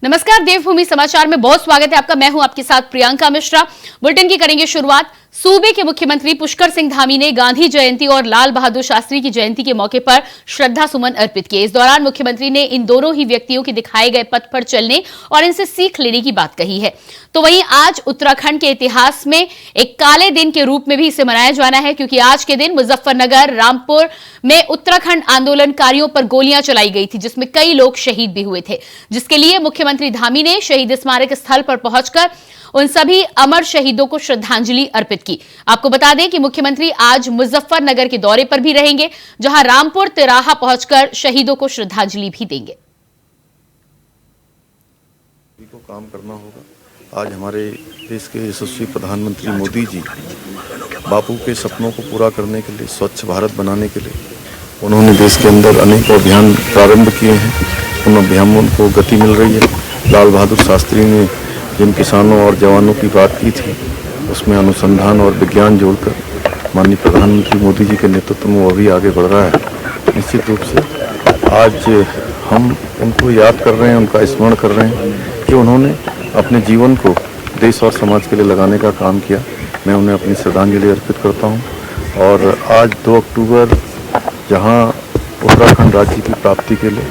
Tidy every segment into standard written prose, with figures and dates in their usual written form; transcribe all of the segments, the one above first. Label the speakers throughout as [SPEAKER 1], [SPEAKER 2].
[SPEAKER 1] नमस्कार, देवभूमि समाचार में बहुत स्वागत है आपका। मैं हूं आपके साथ प्रियंका मिश्रा। बुलेटिन की करेंगे शुरुआत। सूबे के मुख्यमंत्री पुष्कर सिंह धामी ने गांधी जयंती और लाल बहादुर शास्त्री की जयंती के मौके पर श्रद्धा सुमन अर्पित किए। इस दौरान मुख्यमंत्री ने इन दोनों ही व्यक्तियों के दिखाए गए पथ पर चलने और इनसे सीख लेने की बात कही है। तो वहीं आज उत्तराखंड के इतिहास में एक काले दिन के रूप में भी इसे मनाया जाना है, क्योंकि आज के दिन मुजफ्फरनगर, रामपुर में उत्तराखंड आंदोलनकारियों पर गोलियां चलाई गई थी, जिसमें कई लोग शहीद भी हुए थे, जिसके लिए मुख्यमंत्री धामी ने शहीद स्मारक स्थल पर पहुंचकर उन सभी अमर शहीदों को श्रद्धांजलि अर्पित की। आपको बता दें कि मुख्यमंत्री आज मुजफ्फरनगर के दौरे पर भी रहेंगे, जहां रामपुर तिराहा पहुंचकर शहीदों को श्रद्धांजलि भी देंगे।
[SPEAKER 2] को काम करना होगा। आज हमारे देश के यशस्वी प्रधानमंत्री मोदी जी बापू के सपनों को पूरा करने के लिए, स्वच्छ भारत बनाने के लिए उन्होंने देश के अंदर अनेक अभियान प्रारंभ किए हैं। उन अभियानों को गति मिल रही है। लाल बहादुर शास्त्री ने जिन किसानों और जवानों की बात की थी, उसमें अनुसंधान और विज्ञान जोड़कर माननीय प्रधानमंत्री मोदी जी के नेतृत्व में वो भी आगे बढ़ रहा है। निश्चित रूप से आज हम उनको याद कर रहे हैं, उनका स्मरण कर रहे हैं कि उन्होंने अपने जीवन को देश और समाज के लिए लगाने का काम किया। मैं उन्हें अपनी श्रद्धांजलि अर्पित करता हूं। और आज 2 अक्टूबर जहां उत्तराखंड राज्य की प्राप्ति के लिए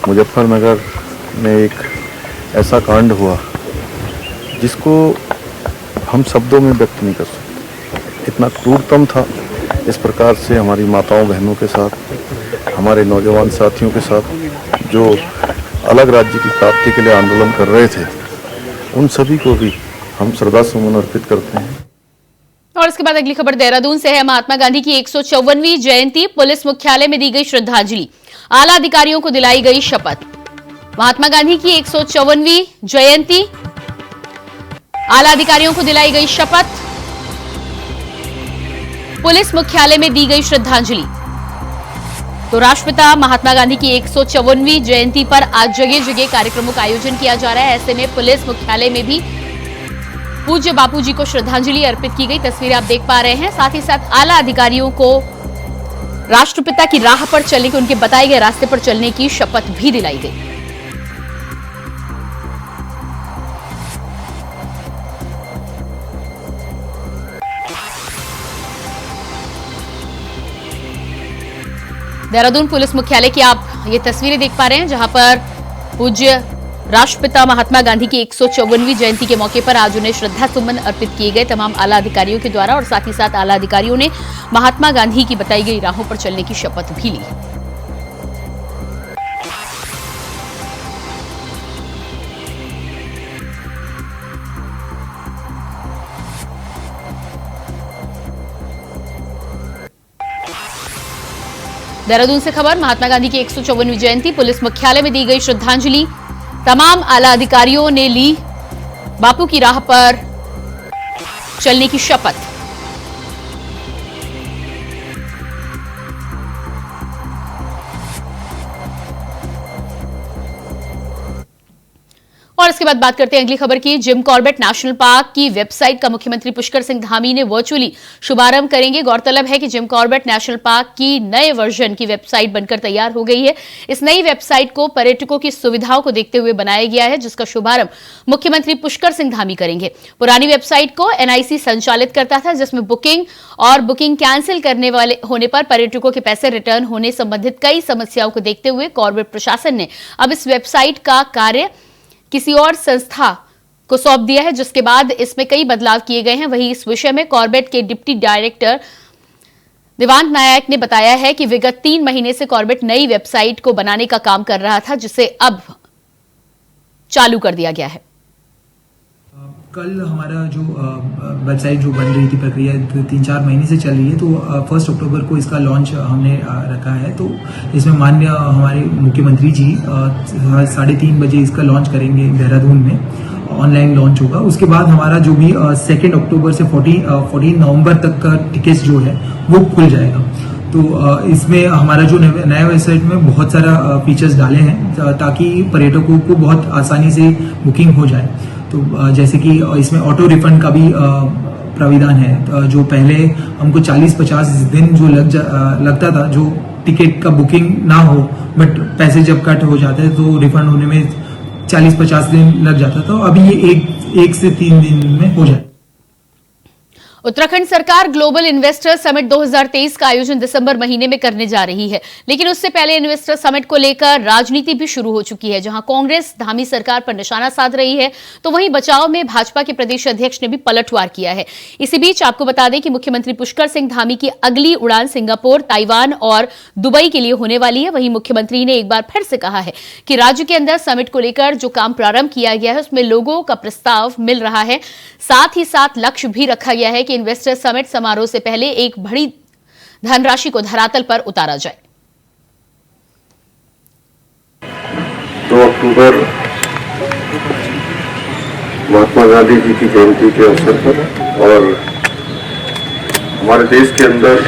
[SPEAKER 2] मुजफ्फरनगर में एक ऐसा कांड हुआ जिसको हम शब्दों में व्यक्त नहीं कर सकते। इतना क्रूरतम था। इस प्रकार से हमारी माताओं बहनों के साथ, हमारे नौजवान साथियों के साथ जो अलग राज्य की प्राप्ति के लिए आंदोलन कर रहे थे, उन सभी को भी हम श्रद्धा सुमन अर्पित करते हैं।
[SPEAKER 1] और इसके बाद अगली खबर देहरादून से है। महात्मा गांधी की 154वीं जयंती, पुलिस मुख्यालय में दी गई श्रद्धांजलि, आला अधिकारियों को दिलाई गई शपथ। महात्मा गांधी की 154वीं जयंती, आला अधिकारियों को दिलाई गई शपथ, पुलिस मुख्यालय में दी गई श्रद्धांजलि। तो राष्ट्रपिता महात्मा गांधी की 154वीं जयंती पर आज जगह जगह कार्यक्रमों का आयोजन किया जा रहा है। ऐसे में पुलिस मुख्यालय में भी पूज्य बापू जी को श्रद्धांजलि अर्पित की गई। तस्वीरें आप देख पा रहे हैं। साथ ही साथ आला अधिकारियों को राष्ट्रपिता की राह पर चलने की, उनके बताए गए रास्ते पर चलने की शपथ भी दिलाई गई। देहरादून पुलिस मुख्यालय की आप ये तस्वीरें देख पा रहे हैं, जहां पर पूज्य राष्ट्रपिता महात्मा गांधी की 154वीं जयंती के मौके पर आज उन्हें श्रद्धा सुमन अर्पित किए गए तमाम आला अधिकारियों के द्वारा। और साथ ही साथ आला अधिकारियों ने महात्मा गांधी की बताई गई राहों पर चलने की शपथ भी ली। देहरादून से खबर। महात्मा गांधी की 154वीं जयंती, पुलिस मुख्यालय में दी गई श्रद्धांजलि, तमाम आला अधिकारियों ने ली बापू की राह पर चलने की शपथ। और इसके बाद बात करते हैं अगली खबर की। जिम कॉर्बेट नेशनल पार्क की वेबसाइट का मुख्यमंत्री पुष्कर सिंह धामी ने वर्चुअली शुभारंभ करेंगे। गौरतलब है कि जिम कॉर्बेट नेशनल पार्क की नए वर्जन की वेबसाइट बनकर तैयार हो गई है। इस नई वेबसाइट को पर्यटकों की सुविधाओं को देखते हुए बनाया गया है, जिसका शुभारंभ मुख्यमंत्री पुष्कर सिंह धामी करेंगे। पुरानी वेबसाइट को एनआईसी संचालित करता था, जिसमें बुकिंग और बुकिंग कैंसिल करने वाले होने पर पर्यटकों के पैसे रिटर्न होने संबंधित कई समस्याओं को देखते हुए कॉर्बेट प्रशासन ने अब इस वेबसाइट का कार्य किसी और संस्था को सौंप दिया है, जिसके बाद इसमें कई बदलाव किए गए हैं। वहीं इस विषय में कॉर्बेट के डिप्टी डायरेक्टर देवांग नायक ने बताया है कि विगत 3 महीने से कॉर्बेट नई वेबसाइट को बनाने का काम कर रहा था, जिसे अब चालू कर दिया गया है।
[SPEAKER 3] कल हमारा जो वेबसाइट जो बन रही थी, प्रक्रिया 3-4 महीने से चल रही है, तो 1 अक्टूबर को इसका लॉन्च हमने रखा है। तो इसमें माननीय हमारे मुख्यमंत्री जी 3:30 बजे इसका लॉन्च करेंगे। देहरादून में ऑनलाइन लॉन्च होगा। उसके बाद हमारा जो भी 2 अक्टूबर से 14 नवंबर तक का टिकट्स जो है वो खुल जाएगा। तो इसमें हमारा जो नया वेबसाइट में बहुत सारा फीचर्स डाले हैं, ताकि पर्यटकों को बहुत आसानी से बुकिंग हो जाए। तो जैसे कि इसमें ऑटो रिफंड का भी प्राविधान है। जो पहले हमको 40-50 दिन जो लगता था, जो टिकट का बुकिंग ना हो बट पैसे जब कट हो जाते हैं तो रिफंड होने में 40-50 दिन लग जाता था, अभी ये एक से 3 दिन में हो जाए।
[SPEAKER 1] उत्तराखंड सरकार ग्लोबल इन्वेस्टर समिट 2023 का आयोजन दिसंबर महीने में करने जा रही है, लेकिन उससे पहले इन्वेस्टर समिट को लेकर राजनीति भी शुरू हो चुकी है। जहां कांग्रेस धामी सरकार पर निशाना साध रही है, तो वहीं बचाव में भाजपा के प्रदेश अध्यक्ष ने भी पलटवार किया है। इसी बीच आपको बता दें कि मुख्यमंत्री पुष्कर सिंह धामी की अगली उड़ान सिंगापुर, ताइवान और दुबई के लिए होने वाली है। वहीं मुख्यमंत्री ने एक बार फिर से कहा है कि राज्य के अंदर समिट को लेकर जो काम प्रारंभ किया गया है उसमें लोगों का प्रस्ताव मिल रहा है। साथ ही साथ लक्ष्य भी रखा गया है कि इन्वेस्टर समिट समारोह से पहले एक बड़ी धनराशि को धरातल पर उतारा जाए।
[SPEAKER 4] 2 अक्टूबर महात्मा गांधी जी की जयंती के अवसर पर और हमारे देश के अंदर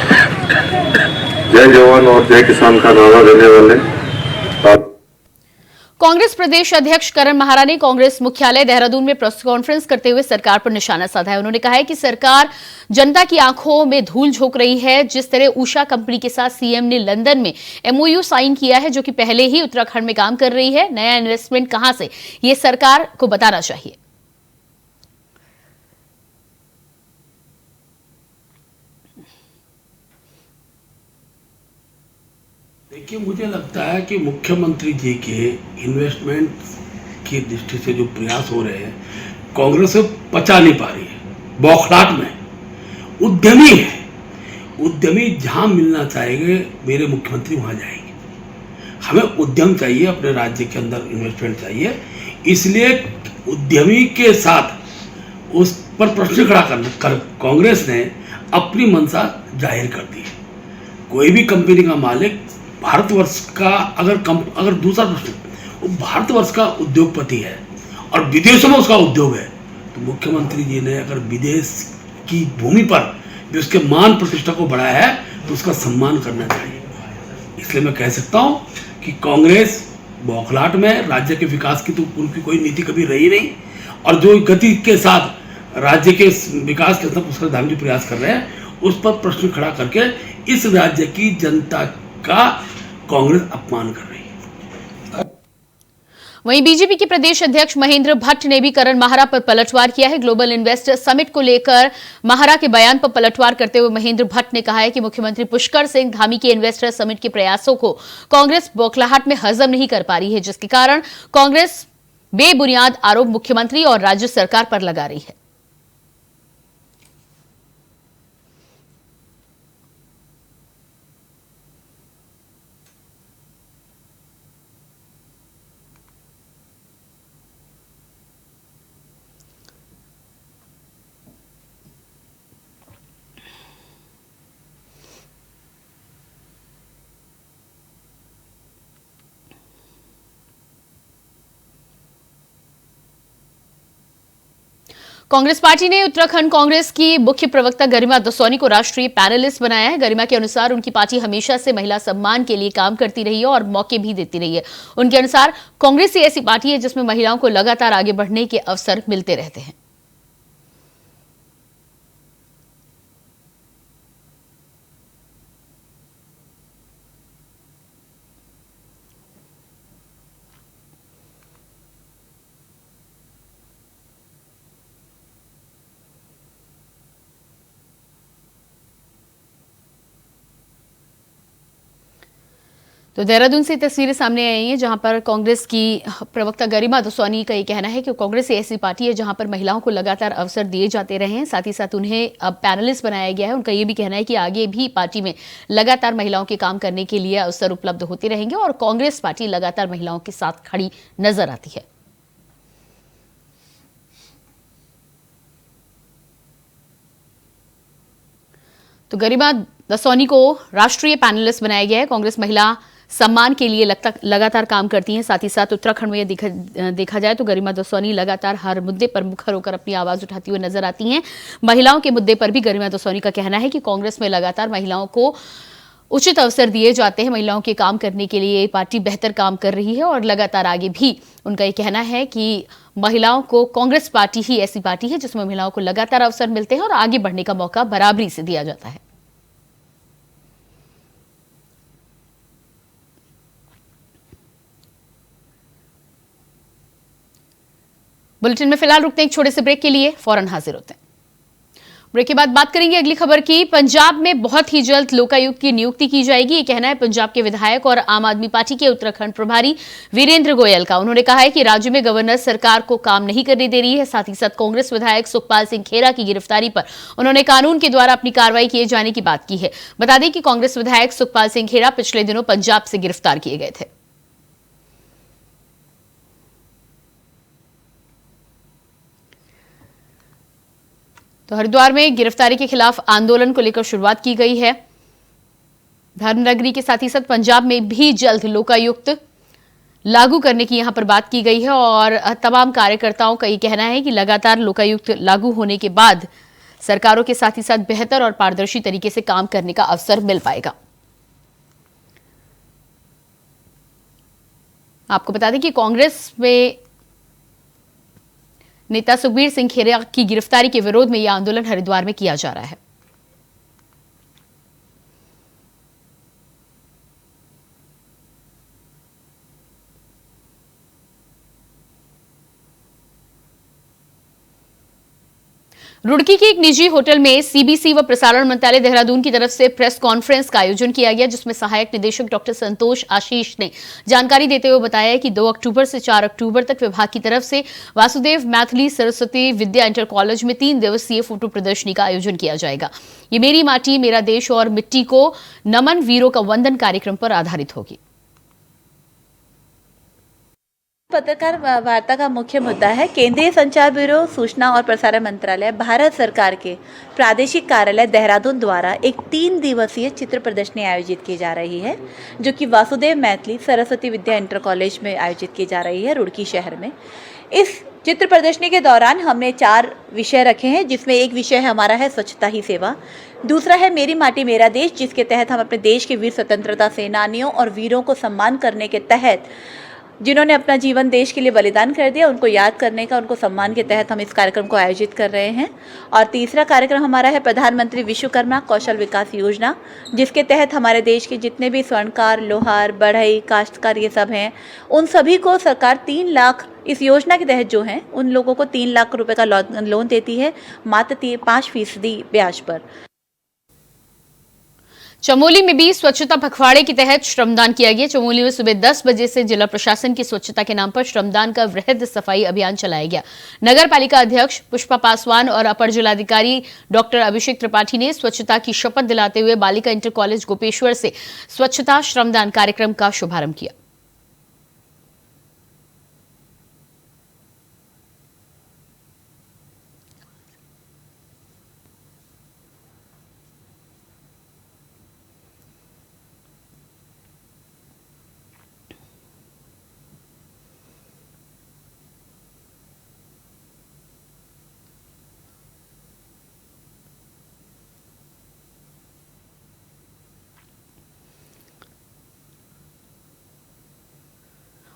[SPEAKER 4] जय जवान और जय किसान का नारा देने वाले
[SPEAKER 1] कांग्रेस प्रदेश अध्यक्ष करण माहरा ने कांग्रेस मुख्यालय देहरादून में प्रेस कॉन्फ्रेंस करते हुए सरकार पर निशाना साधा है। उन्होंने कहा है कि सरकार जनता की आंखों में धूल झोंक रही है। जिस तरह उषा कंपनी के साथ सीएम ने लंदन में एमओयू साइन किया है, जो कि पहले ही उत्तराखंड में काम कर रही है, नया इन्वेस्टमेंट कहां से, ये सरकार को बताना चाहिए।
[SPEAKER 5] देखिए, मुझे लगता है कि मुख्यमंत्री जी के इन्वेस्टमेंट की दृष्टि से जो प्रयास हो रहे हैं, कांग्रेस से पचा नहीं पा रही है। बौखलाहट में उद्यमी है, उद्यमी जहां मिलना चाहेंगे मेरे मुख्यमंत्री वहां जाएंगे। हमें उद्यम चाहिए, अपने राज्य के अंदर इन्वेस्टमेंट चाहिए, इसलिए उद्यमी के साथ उस पर प्रश्न खड़ा कर कांग्रेस ने अपनी मंशा जाहिर कर दी है। कोई भी कंपनी का मालिक भारतवर्ष का अगर दूसरा प्रश्न, वो भारतवर्ष का उद्योगपति है और विदेशों में उसका उद्योग है, तो मुख्यमंत्री जी ने अगर विदेश की भूमि पर भी उसके मान प्रतिष्ठा को बढ़ाया है तो उसका सम्मान करना चाहिए। इसलिए मैं कह सकता हूं कि कांग्रेस बौखलाहट में, राज्य के विकास की तो उनकी कोई नीति कभी रही नहीं, और जो गति के साथ राज्य के विकास के साथ उसका धामी प्रयास कर रहे हैं, उस पर प्रश्न खड़ा करके इस राज्य की जनता का कांग्रेस अपमान कर रही है।
[SPEAKER 1] वहीं बीजेपी के प्रदेश अध्यक्ष महेंद्र भट्ट ने भी करण माहरा पर पलटवार किया है। ग्लोबल इन्वेस्टर समिट को लेकर माहरा के बयान पर पलटवार करते हुए महेंद्र भट्ट ने कहा है कि मुख्यमंत्री पुष्कर सिंह धामी के इन्वेस्टर समिट के प्रयासों को कांग्रेस बौखलाहट में हजम नहीं कर पा रही है, जिसके कारण कांग्रेस बेबुनियाद आरोप मुख्यमंत्री और राज्य सरकार पर लगा रही है। कांग्रेस पार्टी ने उत्तराखंड कांग्रेस की मुख्य प्रवक्ता गरिमा दसौनी को राष्ट्रीय पैनलिस्ट बनाया है। गरिमा के अनुसार उनकी पार्टी हमेशा से महिला सम्मान के लिए काम करती रही है और मौके भी देती रही है। उनके अनुसार कांग्रेस ही ऐसी पार्टी है जिसमें महिलाओं को लगातार आगे बढ़ने के अवसर मिलते रहते हैं। तो देहरादून से तस्वीरें सामने आई हैं जहां पर कांग्रेस की प्रवक्ता गरिमा दसौनी का ये कहना है कि कांग्रेस ऐसी पार्टी है जहां पर महिलाओं को लगातार अवसर दिए जाते रहे हैं, साथ ही साथ उन्हें अब पैनलिस्ट बनाया गया है। उनका ये भी कहना है कि आगे भी पार्टी में लगातार महिलाओं के काम करने के लिए अवसर उपलब्ध होते रहेंगे और कांग्रेस पार्टी लगातार महिलाओं के साथ खड़ी नजर आती है। तो गरिमा दसौनी को राष्ट्रीय पैनलिस्ट बनाया गया है। कांग्रेस महिला सम्मान के लिए लगातार काम करती हैं। साथ ही साथ उत्तराखंड में देखा जाए तो गरिमा दसौनी लगातार हर मुद्दे पर मुखर होकर अपनी आवाज उठाती हुई नजर आती हैं। महिलाओं के मुद्दे पर भी गरिमा दसौनी का कहना है कि कांग्रेस में लगातार महिलाओं को उचित अवसर दिए जाते हैं। महिलाओं के काम करने के लिए पार्टी बेहतर काम कर रही है और लगातार आगे भी उनका ये कहना है कि महिलाओं को कांग्रेस पार्टी ही ऐसी पार्टी है जिसमें महिलाओं को लगातार अवसर मिलते हैं और आगे बढ़ने का मौका बराबरी से दिया जाता है। बुलेटिन में फिलहाल रुकते हैं एक छोटे से ब्रेक के लिए, फौरन हाजिर होते हैं। ब्रेक के बाद बात करेंगे अगली खबर की। पंजाब में बहुत ही जल्द लोकायुक्त की नियुक्ति की जाएगी, ये कहना है पंजाब के विधायक और आम आदमी पार्टी के उत्तराखंड प्रभारी वीरेंद्र गोयल का। उन्होंने कहा है कि राज्य में गवर्नर सरकार को काम नहीं करने दे रही है। साथ ही साथ कांग्रेस विधायक सुखपाल सिंह खेरा की गिरफ्तारी पर उन्होंने कानून के द्वारा अपनी कार्रवाई किए जाने की बात की है। बता दें कि कांग्रेस विधायक सुखपाल सिंह खेरा पिछले दिनों पंजाब से गिरफ्तार किए गए थे। तो हरिद्वार में गिरफ्तारी के खिलाफ आंदोलन को लेकर शुरुआत की गई है। धर्मनगरी के साथ ही साथ पंजाब में भी जल्द लोकायुक्त लागू करने की यहां पर बात की गई है और तमाम कार्यकर्ताओं का ये कहना है कि लगातार लोकायुक्त लागू होने के बाद सरकारों के साथ ही साथ बेहतर और पारदर्शी तरीके से काम करने का अवसर मिल पाएगा। आपको बता दें कि कांग्रेस में नेता सुखबीर सिंह खेरा की गिरफ्तारी के विरोध में यह आंदोलन हरिद्वार में किया जा रहा है। रुड़की के एक निजी होटल में सीबीसी व प्रसारण मंत्रालय देहरादून की तरफ से प्रेस कॉन्फ्रेंस का आयोजन किया गया, जिसमें सहायक निदेशक डॉक्टर संतोष आशीष ने जानकारी देते हुए बताया कि 2 अक्टूबर से 4 अक्टूबर तक विभाग की तरफ से वासुदेव मैथिली सरस्वती विद्या इंटर कॉलेज में 3 दिवसीय फोटो प्रदर्शनी का आयोजन किया जाएगा। ये मेरी माटी मेरा देश और मिट्टी को नमन वीरों का वंदन कार्यक्रम पर आधारित होगी।
[SPEAKER 6] पत्रकार वार्ता का मुख्य मुद्दा है केंद्रीय संचार ब्यूरो, सूचना और प्रसारण मंत्रालय, भारत सरकार के प्रादेशिक कार्यालय देहरादून द्वारा एक 3 दिवसीय चित्र प्रदर्शनी आयोजित की जा रही है, जो कि वासुदेव मैथिली सरस्वती विद्या इंटर कॉलेज में आयोजित की जा रही है, रुड़की शहर में। इस चित्र प्रदर्शनी के दौरान हमने 4 विषय रखे हैं, जिसमें एक विषय हमारा है स्वच्छता ही सेवा, दूसरा है मेरी माटी मेरा देश, जिसके तहत हम अपने देश के वीर स्वतंत्रता सेनानियों और वीरों को सम्मान करने के तहत जिन्होंने अपना जीवन देश के लिए बलिदान कर दिया, उनको याद करने का, उनको सम्मान के तहत हम इस कार्यक्रम को आयोजित कर रहे हैं। और तीसरा कार्यक्रम हमारा है प्रधानमंत्री विश्वकर्मा कौशल विकास योजना, जिसके तहत हमारे देश के जितने भी स्वर्णकार, लोहार, बढ़ई, काश्तकार ये सब हैं, उन सभी को सरकार 3 लाख इस योजना के तहत जो हैं उन लोगों को 3 लाख रुपए का लोन देती है, मात्र 5% ब्याज पर।
[SPEAKER 1] चमोली में भी स्वच्छता पखवाड़े के तहत श्रमदान किया गया। चमोली में सुबह 10 बजे से जिला प्रशासन की स्वच्छता के नाम पर श्रमदान का वृहद सफाई अभियान चलाया गया। नगर पालिका अध्यक्ष पुष्पा पासवान और अपर जिलाधिकारी डॉक्टर अभिषेक त्रिपाठी ने स्वच्छता की शपथ दिलाते हुए बालिका इंटर कॉलेज गोपेश्वर से स्वच्छता श्रमदान कार्यक्रम का शुभारंभ किया।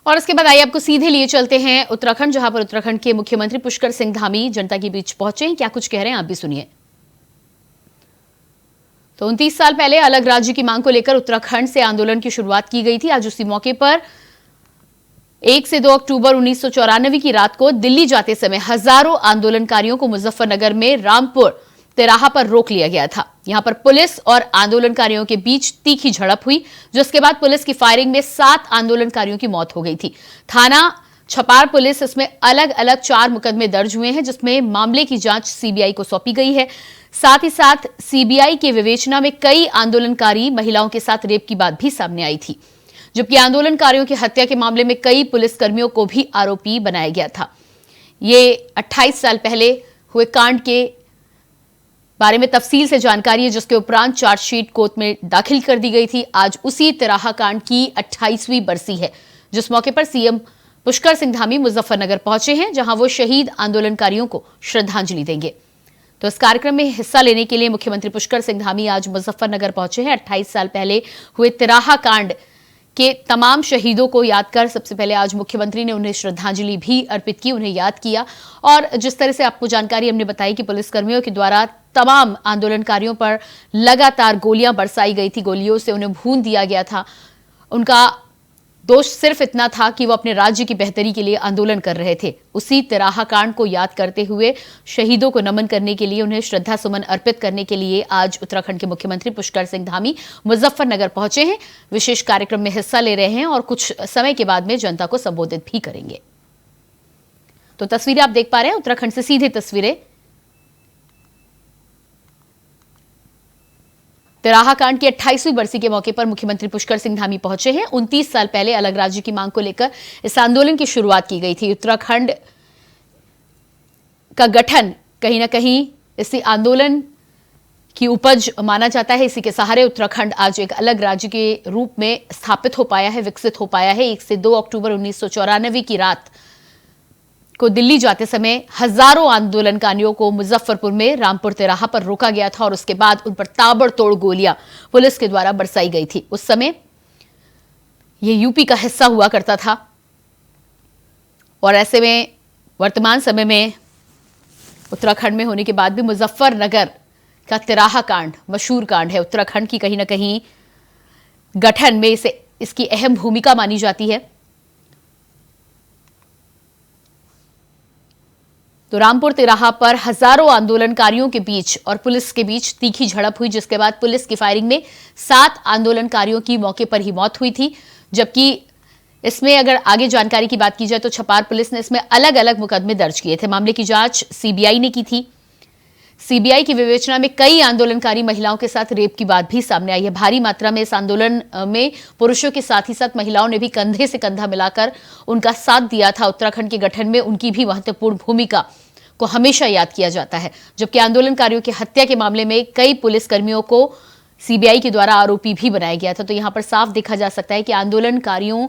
[SPEAKER 1] और इसके बाद आइए आपको सीधे लिए चलते हैं उत्तराखंड, जहां पर उत्तराखंड के मुख्यमंत्री पुष्कर सिंह धामी जनता के बीच पहुंचे हैं। क्या कुछ कह रहे हैं आप भी सुनिए। तो 29 साल पहले अलग राज्य की मांग को लेकर उत्तराखंड से आंदोलन की शुरुआत की गई थी। आज उसी मौके पर 1 से 2 अक्टूबर 1994 की रात को दिल्ली जाते समय हजारों आंदोलनकारियों को मुजफ्फरनगर में रामपुर तिराहा पर रोक लिया गया था। यहां पर पुलिस और आंदोलनकारियों के बीच तीखी झड़प हुई, जिसके बाद पुलिस की फायरिंग में 7 आंदोलनकारियों की मौत हो गई थी। थाना छपार पुलिस इसमें अलग अलग 4 मुकदमे दर्ज हुए हैं, जिसमें मामले की जांच सीबीआई को सौंपी गई है। साथ ही साथ सीबीआई के विवेचना में कई आंदोलनकारी महिलाओं के साथ रेप की बात भी सामने आई थी, जबकि आंदोलनकारियों की हत्या के मामले में कई पुलिसकर्मियों को भी आरोपी बनाया गया था। ये 28 साल पहले हुए कांड के बारे में तफसील से जानकारी है, जिसके उपरांत चार्जशीट कोर्ट में दाखिल कर दी गई थी। आज उसी तिराहा कांड की 28वीं बरसी है, जिस मौके पर सीएम पुष्कर सिंह धामी मुजफ्फरनगर पहुंचे हैं, जहां वो शहीद आंदोलनकारियों को श्रद्धांजलि देंगे। तो इस कार्यक्रम में हिस्सा लेने के लिए मुख्यमंत्री पुष्कर सिंह धामी आज मुजफ्फरनगर पहुंचे हैं। 28 साल पहले हुए तिराहा कांड के तमाम शहीदों को याद कर सबसे पहले आज मुख्यमंत्री ने उन्हें श्रद्धांजलि भी अर्पित की, उन्हें याद किया। और जिस तरह से आपको जानकारी हमने बताई कि पुलिसकर्मियों के द्वारा तमाम आंदोलनकारियों पर लगातार गोलियां बरसाई गई थी, गोलियों से उन्हें भून दिया गया था, उनका दोष सिर्फ इतना था कि वो अपने राज्य की बेहतरी के लिए आंदोलन कर रहे थे। उसी तिराहा कांड को याद करते हुए शहीदों को नमन करने के लिए, उन्हें श्रद्धा सुमन अर्पित करने के लिए आज उत्तराखंड के मुख्यमंत्री पुष्कर सिंह धामी मुजफ्फरनगर पहुंचे हैं। विशेष कार्यक्रम में हिस्सा ले रहे हैं और कुछ समय के बाद में जनता को संबोधित भी करेंगे। तो तस्वीरें आप देख पा रहे हैं, उत्तराखंड से सीधे तस्वीरें। तिराहा कांड की 28वीं बरसी के मौके पर मुख्यमंत्री पुष्कर सिंह धामी पहुंचे हैं। 29 साल पहले अलग राज्य की मांग को लेकर इस आंदोलन की शुरुआत की गई थी। उत्तराखंड का गठन कहीं ना कहीं इसी आंदोलन की उपज माना जाता है। इसी के सहारे उत्तराखंड आज एक अलग राज्य के रूप में स्थापित हो पाया है, विकसित हो पाया है। 1 से 2 अक्टूबर 1994 की रात को दिल्ली जाते समय हजारों आंदोलनकारियों को मुजफ्फरपुर में रामपुर तिराहा पर रोका गया था और उसके बाद उन पर ताबड़तोड़ गोलियां पुलिस के द्वारा बरसाई गई थी। उस समय यह यूपी का हिस्सा हुआ करता था और ऐसे में वर्तमान समय में उत्तराखंड में होने के बाद भी मुजफ्फरनगर का तिराहा कांड मशहूर कांड है। उत्तराखंड की कहीं ना कहीं गठन में इसकी अहम भूमिका मानी जाती है। तो रामपुर तिराहा पर हजारों आंदोलनकारियों के बीच और पुलिस के बीच तीखी झड़प हुई, जिसके बाद पुलिस की फायरिंग में 7 आंदोलनकारियों की मौके पर ही मौत हुई थी। जबकि इसमें अगर आगे जानकारी की बात की जाए तो छपार पुलिस ने इसमें अलग अलग मुकदमे दर्ज किए थे। मामले की जांच सीबीआई ने की थी। सीबीआई की विवेचना में कई आंदोलनकारी महिलाओं के साथ रेप की बात भी सामने आई है। भारी मात्रा में इस आंदोलन में पुरुषों के साथ ही साथ महिलाओं ने भी कंधे से कंधा मिलाकर उनका साथ दिया था। उत्तराखंड के गठन में उनकी भी महत्वपूर्ण भूमिका को हमेशा याद किया जाता है। जबकि आंदोलनकारियों की हत्या के मामले में कई पुलिसकर्मियों को सीबीआई के द्वारा आरोपी भी बनाया गया था। तो यहां पर साफ देखा जा सकता है कि आंदोलनकारियों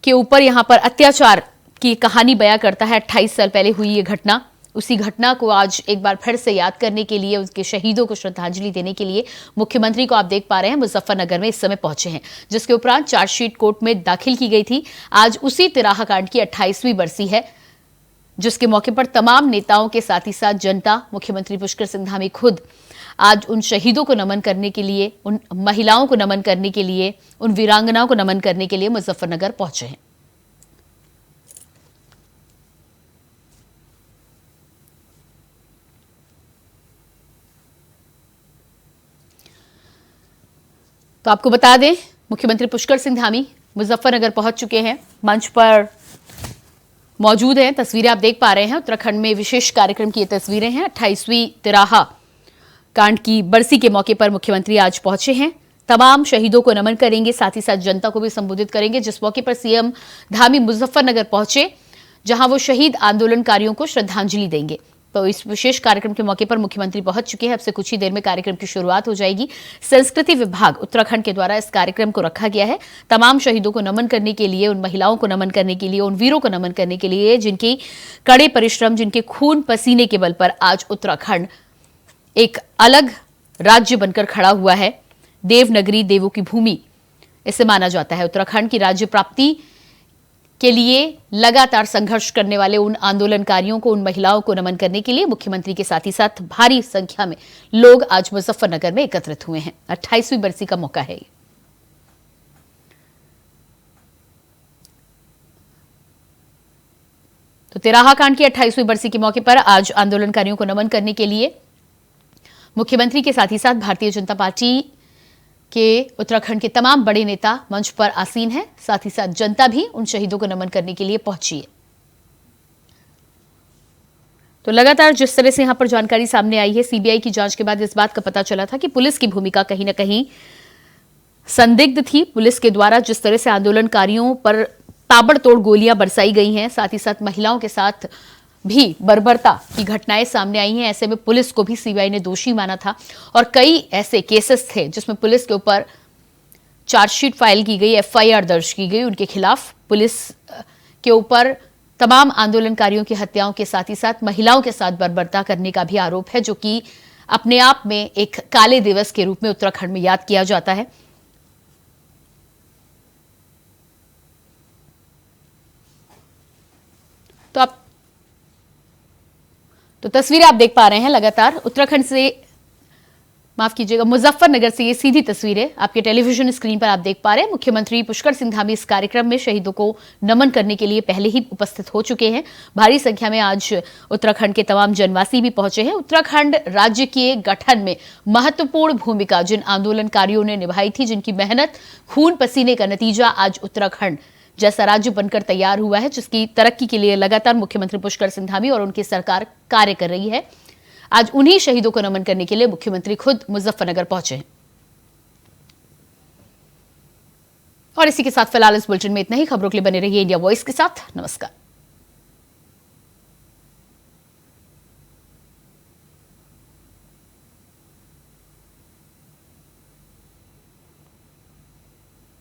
[SPEAKER 1] के ऊपर यहां पर अत्याचार की कहानी बयां करता है 28 साल पहले हुई ये घटना। उसी घटना को आज एक बार फिर से याद करने के लिए, उसके शहीदों को श्रद्धांजलि देने के लिए मुख्यमंत्री को आप देख पा रहे हैं मुजफ्फरनगर में इस समय पहुंचे हैं, जिसके उपरांत चार्जशीट कोर्ट में दाखिल की गई थी। आज उसी तिराहा कांड की 28वीं बरसी है, जिसके मौके पर तमाम नेताओं के साथ ही साथ जनता, मुख्यमंत्री पुष्कर सिंह धामी खुद आज उन शहीदों को नमन करने के लिए, उन महिलाओं को नमन करने के लिए, उन वीरांगनाओं को नमन करने के लिए मुजफ्फरनगर पहुंचे हैं। तो आपको बता दें, मुख्यमंत्री पुष्कर सिंह धामी मुजफ्फरनगर पहुंच चुके हैं, मंच पर मौजूद हैं। तस्वीरें आप देख पा रहे हैं, उत्तराखंड में विशेष कार्यक्रम की ये तस्वीरें हैं। 28वीं तिराहा कांड की बरसी के मौके पर मुख्यमंत्री आज पहुंचे हैं। तमाम शहीदों को नमन करेंगे, साथ ही साथ जनता को भी संबोधित करेंगे। जिस मौके पर सीएम धामी मुजफ्फरनगर पहुंचे, जहां वो शहीद आंदोलनकारियों को श्रद्धांजलि देंगे। तो इस विशेष कार्यक्रम के मौके पर मुख्यमंत्री पहुंच चुके हैं। अब से कुछ ही देर में कार्यक्रम की शुरुआत हो जाएगी। संस्कृति विभाग उत्तराखंड के द्वारा इस कार्यक्रम को रखा गया है, तमाम शहीदों को नमन करने के लिए, उन महिलाओं को नमन करने के लिए, उन वीरों को नमन करने के लिए, जिनकी कड़े परिश्रम, जिनके खून पसीने के बल पर आज उत्तराखंड एक अलग राज्य बनकर खड़ा हुआ है। देवनगरी, देवों की भूमि इसे माना जाता है। उत्तराखंड की राज्य प्राप्ति के लिए लगातार संघर्ष करने वाले उन आंदोलनकारियों को, उन महिलाओं को नमन करने के लिए मुख्यमंत्री के साथ ही साथ भारी संख्या में लोग आज मुजफ्फरनगर में एकत्रित हुए हैं। 28वीं बरसी का मौका है ये। तो तिराहा कांड की 28वीं बरसी के मौके पर आज आंदोलनकारियों को नमन करने के लिए मुख्यमंत्री के साथ ही साथ भारतीय जनता पार्टी के उत्तराखंड के तमाम बड़े नेता मंच पर आसीन हैं। साथ ही साथ जनता भी उन शहीदों को नमन करने के लिए पहुंची है। तो लगातार जिस तरह से यहां पर जानकारी सामने आई है, सीबीआई की जांच के बाद इस बात का पता चला था कि पुलिस की भूमिका कहीं ना कहीं संदिग्ध थी। पुलिस के द्वारा जिस तरह से आंदोलनकारियों पर ताबड़तोड़ गोलियां बरसाई गई हैं, साथ ही साथ महिलाओं के साथ भी बर्बरता की घटनाएं सामने आई हैं। ऐसे में पुलिस को भी सीबीआई ने दोषी माना था और कई ऐसे केसेस थे जिसमें पुलिस के ऊपर चार्जशीट फाइल की गई, एफआईआर दर्ज की गई उनके खिलाफ। पुलिस के ऊपर तमाम आंदोलनकारियों की हत्याओं के साथ ही साथ महिलाओं के साथ बर्बरता करने का भी आरोप है, जो कि अपने आप में एक काले दिवस के रूप में उत्तराखंड में याद किया जाता है। तो तस्वीरें आप देख पा रहे हैं लगातार उत्तराखंड से माफ कीजिएगा, मुजफ्फरनगर से ये सीधी तस्वीरें आपके टेलीविजन स्क्रीन पर आप देख पा रहे हैं। मुख्यमंत्री पुष्कर सिंह धामी इस कार्यक्रम में शहीदों को नमन करने के लिए पहले ही उपस्थित हो चुके हैं। भारी संख्या में आज उत्तराखंड के तमाम जनवासी भी पहुंचे हैं। उत्तराखंड राज्य के गठन में महत्वपूर्ण भूमिका जिन आंदोलनकारियों ने निभाई थी, जिनकी मेहनत, खून पसीने का नतीजा आज उत्तराखंड जैसा राज्य बनकर तैयार हुआ है, जिसकी तरक्की के लिए लगातार मुख्यमंत्री पुष्कर सिंह धामी और उनकी सरकार कार्य कर रही है। आज उन्हीं शहीदों को नमन करने के लिए मुख्यमंत्री खुद मुजफ्फरनगर पहुंचे हैं। और इसी के साथ फिलहाल इस बुलेटिन में इतना ही। खबरों के लिए बने रहिए इंडिया वॉइस के साथ। नमस्कार।